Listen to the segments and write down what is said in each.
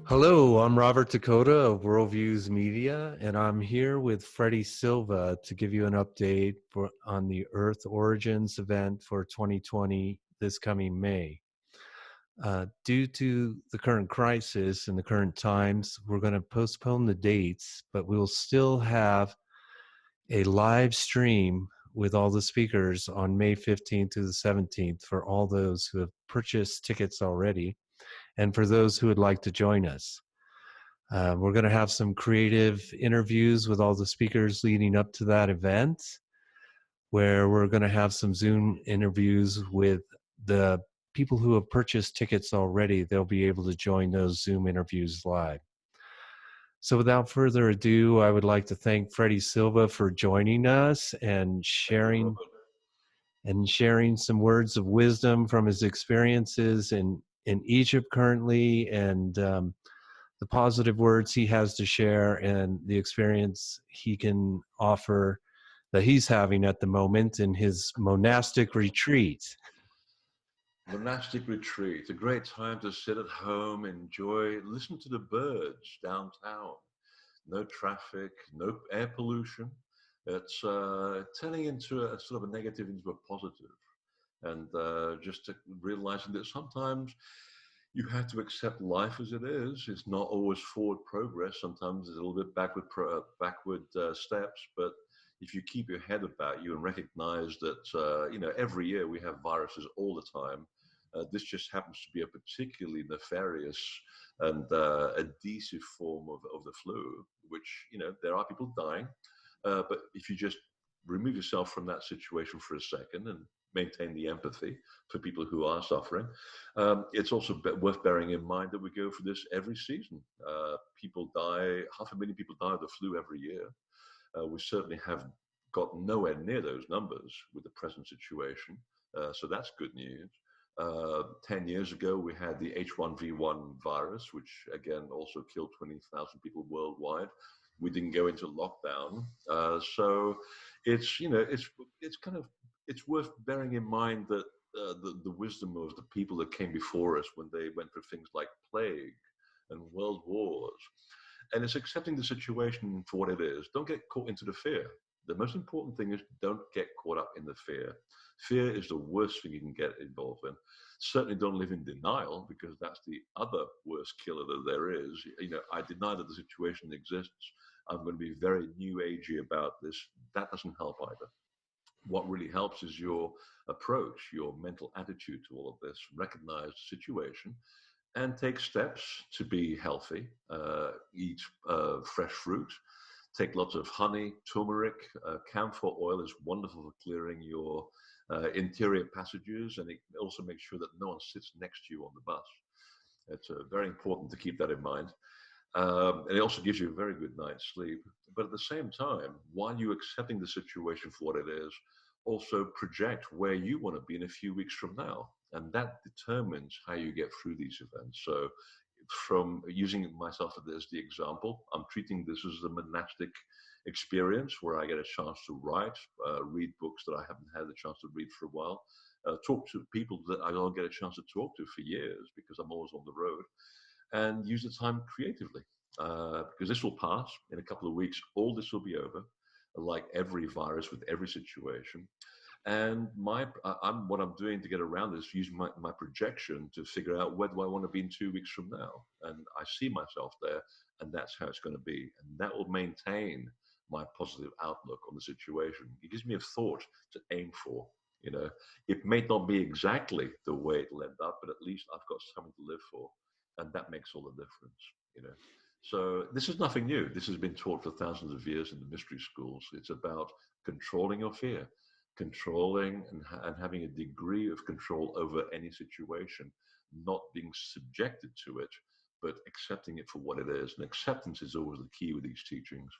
Hello, I'm Robert Dakota of Worldviews Media, and I'm here with Freddy Silva to give you an update on the Earth Origins event for 2020 this coming May. Due to the current crisis and the current times, we're going to postpone the dates, but we'll still have a live stream with all the speakers on May 15th to the 17th for all those who have purchased tickets already and for those who would like to join us. We're going to have some creative interviews with all the speakers leading up to that event, where we're going to have some Zoom interviews with the people who have purchased tickets already. They'll be able to join those Zoom interviews live. So without further ado, I would like to thank Freddy Silva for joining us and sharing some words of wisdom from his experiences in Egypt currently, and the positive words he has to share and the experience he can offer that he's having at the moment in his monastic retreat. Monastic retreat, a great time to sit at home, enjoy, listen to the birds downtown. No traffic, no air pollution. It's turning into a sort of a negative into a positive. And just realizing that sometimes you have to accept life as it is. It's not always forward progress. Sometimes it's a little bit backward steps. But if you keep your head about you and recognize that, every year we have viruses all the time. This just happens to be a particularly nefarious and adhesive form of the flu, which, there are people dying. But if you just remove yourself from that situation for a second and maintain the empathy for people who are suffering, it's also worth bearing in mind that we go through this every season. People die, 500,000 people die of the flu every year. We certainly have got nowhere near those numbers with the present situation. So that's good news. 10 years ago, we had the H1V1 virus, which again also killed 20,000 people worldwide. We didn't go into lockdown. So it's worth bearing in mind that the wisdom of the people that came before us when they went through things like plague and world wars. And it's accepting the situation for what it is. Don't get caught into the fear. The most important thing is don't get caught up in the fear. Fear is the worst thing you can get involved in. Certainly don't live in denial, because that's the other worst killer that there is. I deny that the situation exists. I'm going to be very new agey about this. That doesn't help either. What really helps is your approach, your mental attitude to all of this. Recognize the situation and take steps to be healthy. Eat fresh fruit. Take lots of honey, turmeric. Camphor oil is wonderful for clearing your interior passages, and it also makes sure that no one sits next to you on the bus. It's very important to keep that in mind. And it also gives you a very good night's sleep. But at the same time, while you're accepting the situation for what it is, also project where you want to be in a few weeks from now. And that determines how you get through these events. So from using myself as the example, I'm treating this as a monastic experience where I get a chance to write, read books that I haven't had a chance to read for a while, talk to people that I don't get a chance to talk to for years because I'm always on the road, and use the time creatively. Because this will pass in a couple of weeks. All this will be over, like every virus with every situation. And what I'm doing to get around this, using my projection to figure out where do I want to be in 2 weeks from now. And I see myself there, and that's how it's going to be. And that will maintain my positive outlook on the situation. It gives me a thought to aim for. It may not be exactly the way it'll end up, but at least I've got something to live for. And that makes all the difference. So this is nothing new. This has been taught for thousands of years in the mystery schools. It's about controlling your fear, controlling and having a degree of control over any situation, not being subjected to it, but accepting it for what it is. And acceptance is always the key with these teachings.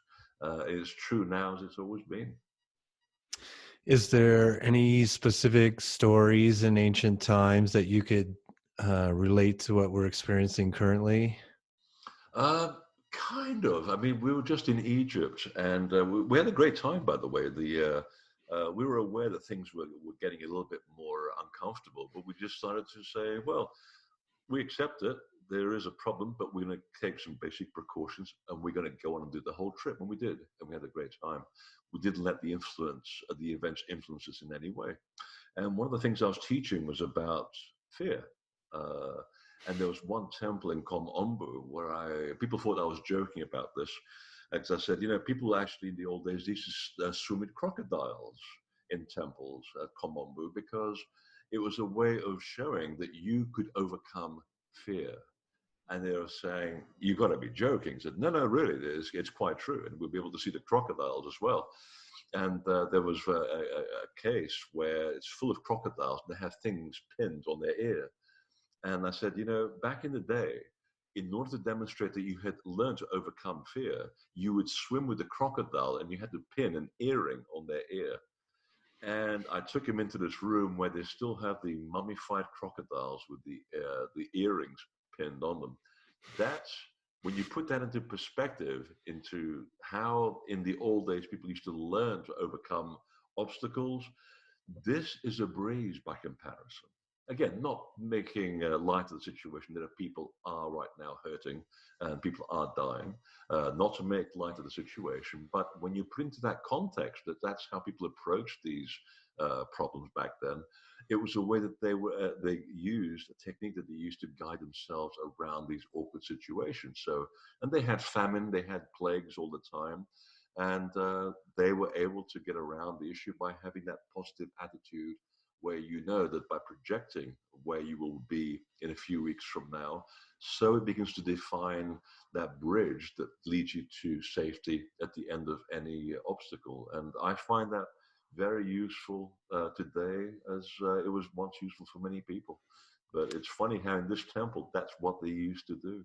It is true now as it's always been. Is there any specific stories in ancient times that you could relate to what we're experiencing currently? Kind of. I mean, we were just in Egypt, and we had a great time, by the way. We were aware that things were getting a little bit more uncomfortable, but we just started to say, well, we accept it. there is a problem, but we're going to take some basic precautions and we're going to go on and do the whole trip. And we did, and we had a great time. We didn't let the events influence us in any way. And one of the things I was teaching was about fear. Uh, and there was one temple in Komombo where people thought I was joking about this. As I said, people actually in the old days used to swim with crocodiles in temples at Komombo because it was a way of showing that you could overcome fear. And they were saying, "You've got to be joking." I said, no, really, it's quite true. And we'll be able to see the crocodiles as well. And there was a case where it's full of crocodiles and they have things pinned on their ear. And I said, back in the day, in order to demonstrate that you had learned to overcome fear, you would swim with the crocodile and you had to pin an earring on their ear. And I took him into this room where they still have the mummified crocodiles with the earrings pinned on them. That's when you put that into perspective, into how in the old days people used to learn to overcome obstacles. This is a breeze by comparison. Again, not making light of the situation. There are people are right now hurting and people are dying. Not to make light of the situation, but when you put into that context that that's how people approached these problems back then, it was a way that they used a technique that they used to guide themselves around these awkward situations. So, and they had famine, they had plagues all the time, and they were able to get around the issue by having that positive attitude where you know that by projecting where you will be in a few weeks from now, so it begins to define that bridge that leads you to safety at the end of any obstacle. And I find that very useful today as it was once useful for many people. But it's funny how in this temple, that's what they used to do.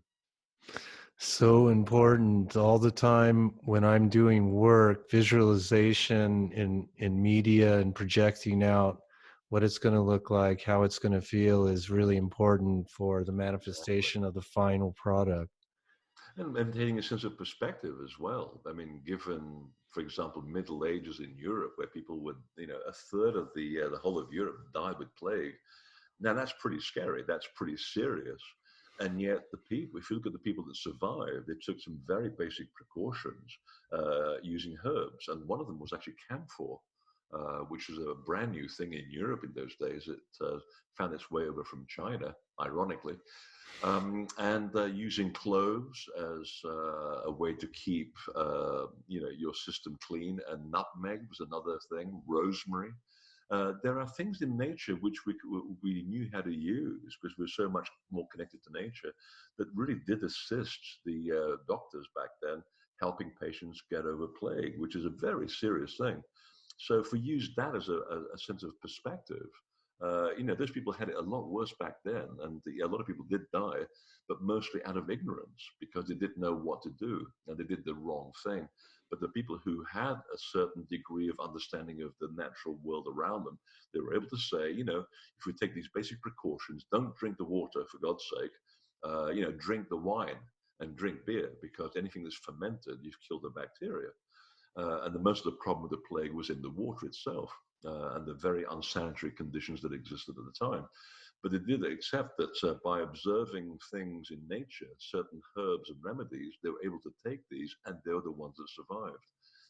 So important all the time when I'm doing work, visualization in media and projecting out what it's going to look like, how it's going to feel is really important for the Exactly. manifestation of the final product. And maintaining a sense of perspective as well. I mean, given, for example, Middle Ages in Europe, where people would, a third of the whole of Europe died with plague. Now that's pretty scary. That's pretty serious. And yet, the people, if you look at the people that survived, they took some very basic precautions using herbs. And one of them was actually camphor, which was a brand new thing in Europe in those days. It found its way over from China, ironically. And using cloves as a way to keep your system clean, and nutmeg was another thing, rosemary. There are things in nature which we knew how to use because we're so much more connected to nature that really did assist the doctors back then, helping patients get over plague, which is a very serious thing. So if we use that as a sense of perspective, those people had it a lot worse back then, and a lot of people did die, but mostly out of ignorance because they didn't know what to do and they did the wrong thing. But the people who had a certain degree of understanding of the natural world around them, they were able to say, if we take these basic precautions, don't drink the water for God's sake, drink the wine and drink beer because anything that's fermented, you've killed the bacteria. And most of the problem with the plague was in the water itself and the very unsanitary conditions that existed at the time. But they did accept that by observing things in nature, certain herbs and remedies, they were able to take these and they were the ones that survived.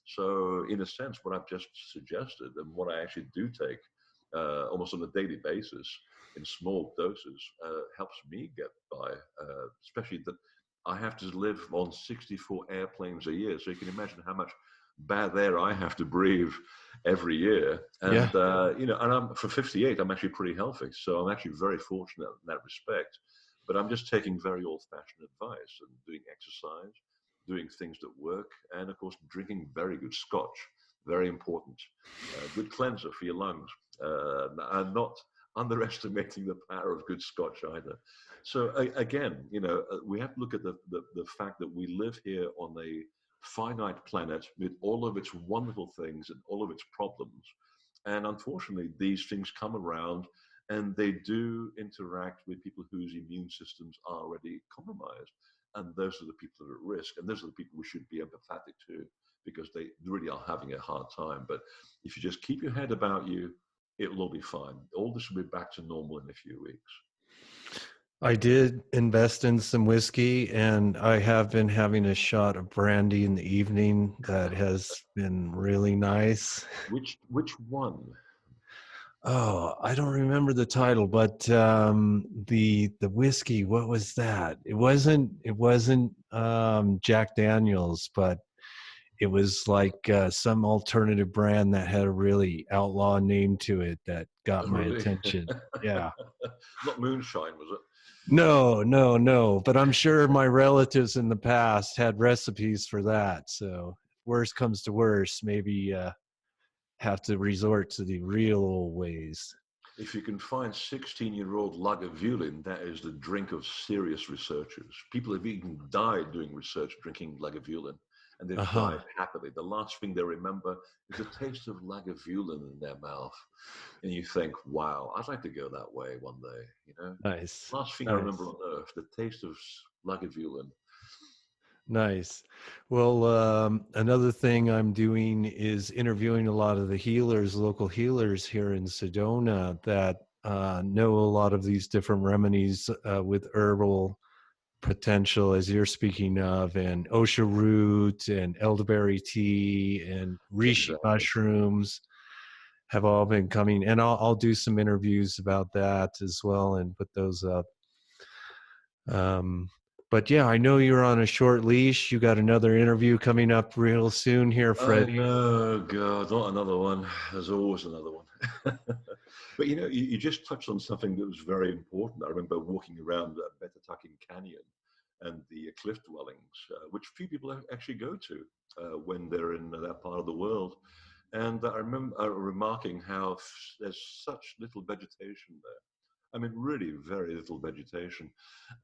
So, in a sense, what I've just suggested and what I actually do take almost on a daily basis in small doses helps me get by, especially that I have to live on 64 airplanes a year. So you can imagine how much bad air I have to breathe every year. Yeah. And, and I'm for 58, I'm actually pretty healthy. So I'm actually very fortunate in that respect. But I'm just taking very old fashioned advice and doing exercise, doing things that work, and of course, drinking very good scotch. Very important. Good cleanser for your lungs. And not underestimating the power of good scotch either. So again, we have to look at the fact that we live here on a finite planet with all of its wonderful things and all of its problems. And unfortunately, these things come around and they do interact with people whose immune systems are already compromised. And those are the people that are at risk. And those are the people we should be empathetic to because they really are having a hard time. But if you just keep your head about you, it will all be fine. All this will be back to normal in a few weeks. I did invest in some whiskey, and I have been having a shot of brandy in the evening that has been really nice. Which one? Oh, I don't remember the title, but the whiskey, what was that? It wasn't Jack Daniels, but it was like some alternative brand that had a really outlaw name to it that got Oh, my really? attention. Yeah. Not moonshine, was it? No, no, no. But I'm sure my relatives in the past had recipes for that. So worst comes to worst, maybe have to resort to the real old ways. If you can find 16-year-old Lagavulin, that is the drink of serious researchers. People have even died doing research drinking Lagavulin, and Uh they've died huh. happily. The last thing they remember is the taste of Lagavulin in their mouth. And you think, wow, I'd like to go that way one day, you know? Nice. Last thing I remember Nice. on earth, the taste of Lagavulin. Nice. Well, another thing I'm doing is interviewing a lot of the healers, local healers here in Sedona that know a lot of these different remedies with herbal potential, as you're speaking of, and osha root and elderberry tea and reishi Exactly. mushrooms have all been coming. And I'll do some interviews about that as well and put those up. Um, but yeah, I know you're on a short leash. You got another interview coming up real soon here, I Freddie. know, God, not another one. There's always another one. But you know, you just touched on something that was very important. I remember walking around Betatakin Canyon and the cliff dwellings, which few people actually go to when they're in that part of the world. And I remember remarking how there's such little vegetation there. I mean, really very little vegetation.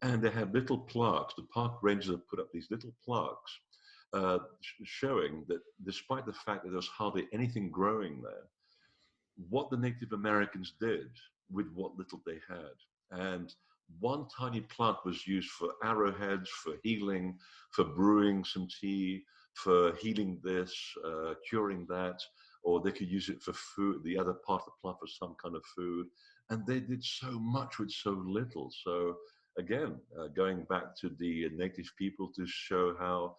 And they had little plaques. The park rangers have put up these little plaques showing that despite the fact that there's hardly anything growing there, what the Native Americans did with what little they had. And one tiny plant was used for arrowheads, for healing, for brewing some tea, for healing this, curing that, or they could use it for food, the other part of the plant for some kind of food. And they did so much with so little. So, again, going back to the native people to show how,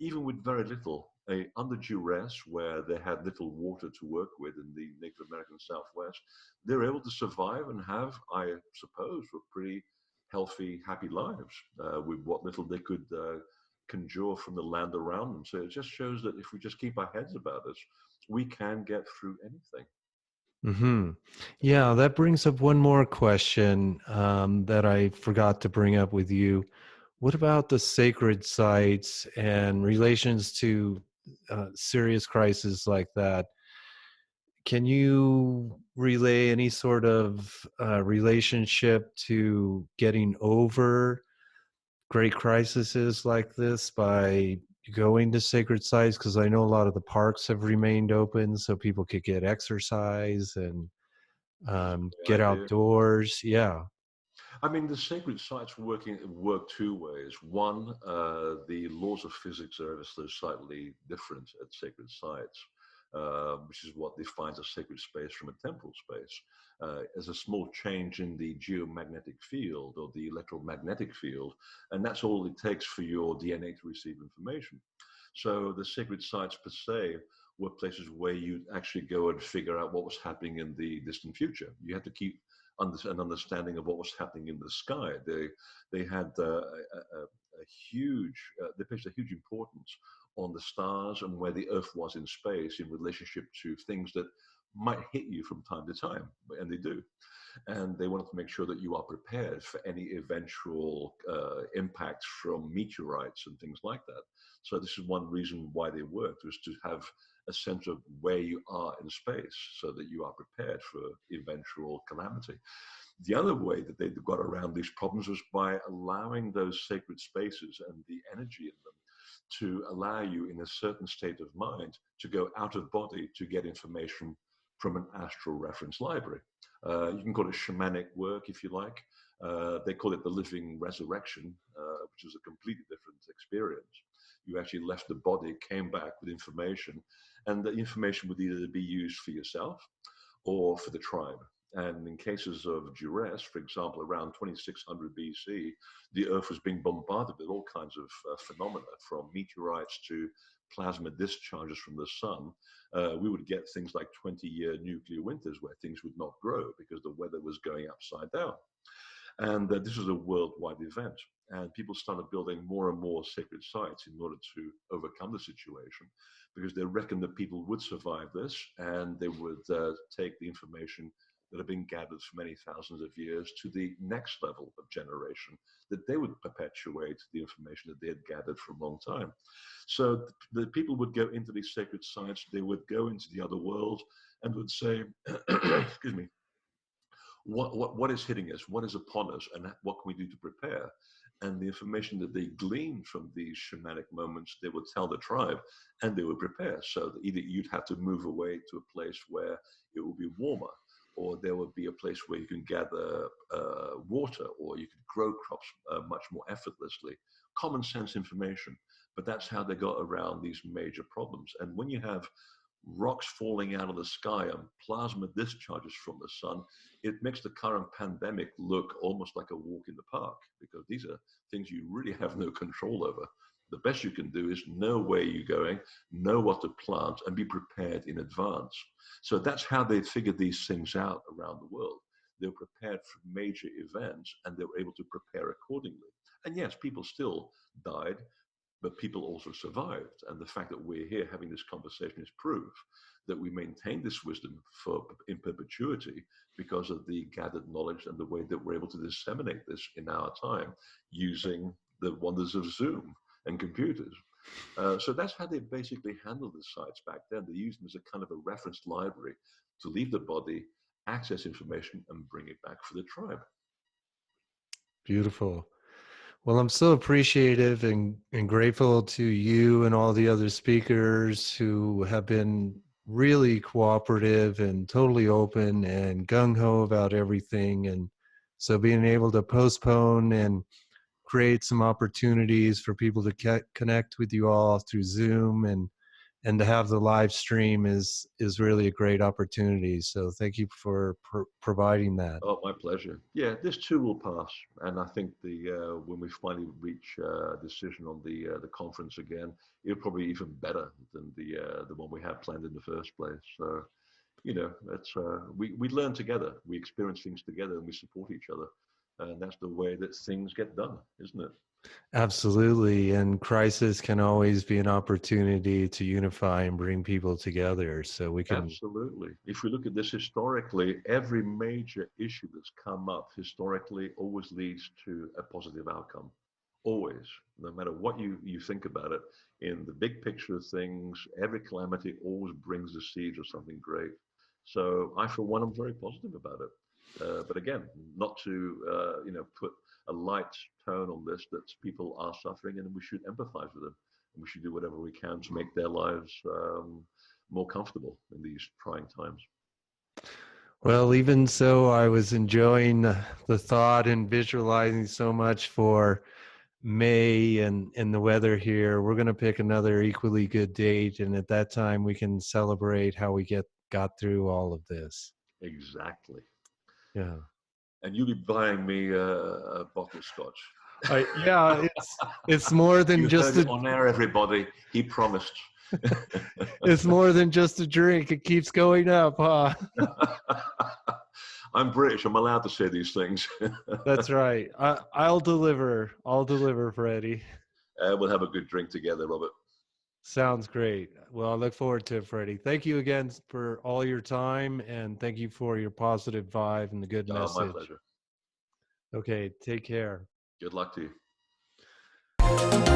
even with very little, under duress, where they had little water to work with in the Native American Southwest, they're able to survive and have, I suppose, pretty healthy, happy lives with what little they could conjure from the land around them. So it just shows that if we just keep our heads about us, we can get through anything. Hmm. Yeah, that brings up one more question that I forgot to bring up with you. What about the sacred sites and relations to serious crises like that? Can you relay any sort of relationship to getting over great crises like this by going to sacred sites? Because I know a lot of the parks have remained open so people could get exercise and I get do. outdoors. Yeah. I mean, the sacred sites work two ways. One, the laws of physics are ever so slightly different at sacred sites, which is what defines a sacred space from a temporal space. As a small change in the geomagnetic field or the electromagnetic field, and that's all it takes for your DNA to receive information. So the sacred sites per se were places where you actually go and figure out what was happening in the distant future. You had to keep an understanding of what was happening in the sky. They had a huge they placed a huge importance on the stars and where the Earth was in space in relationship to things that might hit you from time to time, and they do. And they wanted to make sure that you are prepared for any eventual impacts from meteorites and things like that. So this is one reason why they worked, was to have a sense of where you are in space so that you are prepared for eventual calamity. The other way that they got around these problems was by allowing those sacred spaces and the energy in them to allow you in a certain state of mind to go out of body to get information from an astral reference library. You can call it shamanic work if you like. They call it the living resurrection, which is a completely different experience. You actually left the body, came back with information, and the information would either be used for yourself or for the tribe. And in cases of duress, for example, around 2600 BC, the Earth was being bombarded with all kinds of phenomena, from meteorites to plasma discharges from the sun. We would get things like 20-year nuclear winters where things would not grow because the weather was going upside down. And this was a worldwide event. And people started building more and more sacred sites in order to overcome the situation, because they reckoned that people would survive this, and they would take the information that had been gathered for many thousands of years to the next level of generation, that they would perpetuate the information that they had gathered for a long time. So the people would go into these sacred sites, they would go into the other world and would say, excuse me, what is hitting us, what is upon us, and what can we do to prepare? And the information that they gleaned from these shamanic moments, they would tell the tribe, and they would prepare. So that either you'd have to move away to a place where it would be warmer, or there would be a place where you can gather water, or you could grow crops much more effortlessly. Common sense information, but that's how they got around these major problems. And when you have rocks falling out of the sky and plasma discharges from the sun, it makes the current pandemic look almost like a walk in the park, because these are things you really have no control over. The best you can do is know where you're going, know what to plant, and be prepared in advance. So that's how they figured these things out around the world. They were prepared for major events, and they were able to prepare accordingly. And yes, people still died, but people also survived. And the fact that we're here having this conversation is proof that we maintain this wisdom in perpetuity because of the gathered knowledge and the way that we're able to disseminate this in our time using the wonders of Zoom and computers. So that's how they basically handled the sites back then. They used them as a kind of a reference library to leave the body, access information, and bring it back for the tribe. Beautiful. Well, I'm so appreciative and grateful to you and all the other speakers who have been really cooperative and totally open and gung-ho about everything. And so being able to postpone and create some opportunities for people to connect with you all through Zoom and to have the live stream is really a great opportunity. So thank you for providing that. Oh, my pleasure. Yeah, this too will pass, and I think when we finally reach a decision on the conference again, it'll probably be even better than the one we had planned in the first place. So, it's we learn together, we experience things together, and we support each other, and that's the way that things get done, isn't it? Absolutely. And crisis can always be an opportunity to unify and bring people together. So we can. Absolutely. If we look at this historically, every major issue that's come up historically always leads to a positive outcome. Always, no matter what you think about it, in the big picture of things, every calamity always brings the seeds of something great. So I, for one, am very positive about it. But again, not to put a light tone on this, that people are suffering and we should empathize with them. And we should do whatever we can to make their lives more comfortable in these trying times. Well, even so, I was enjoying the thought and visualizing so much for May and the weather here. We're going to pick another equally good date, and at that time we can celebrate how we got through all of this. Exactly. Yeah. And you'll be buying me a bottle of scotch. Yeah, it's more than You just heard it on air, everybody. He promised. It's more than just a drink. It keeps going up, huh? I'm British. I'm allowed to say these things. That's right. I'll deliver. I'll deliver, Freddie. We'll have a good drink together, Robert. Sounds great. Well, I look forward to it, Freddie. Thank you again for all your time, and thank you for your positive vibe and the good My message. pleasure. Okay, take care. Good luck to you.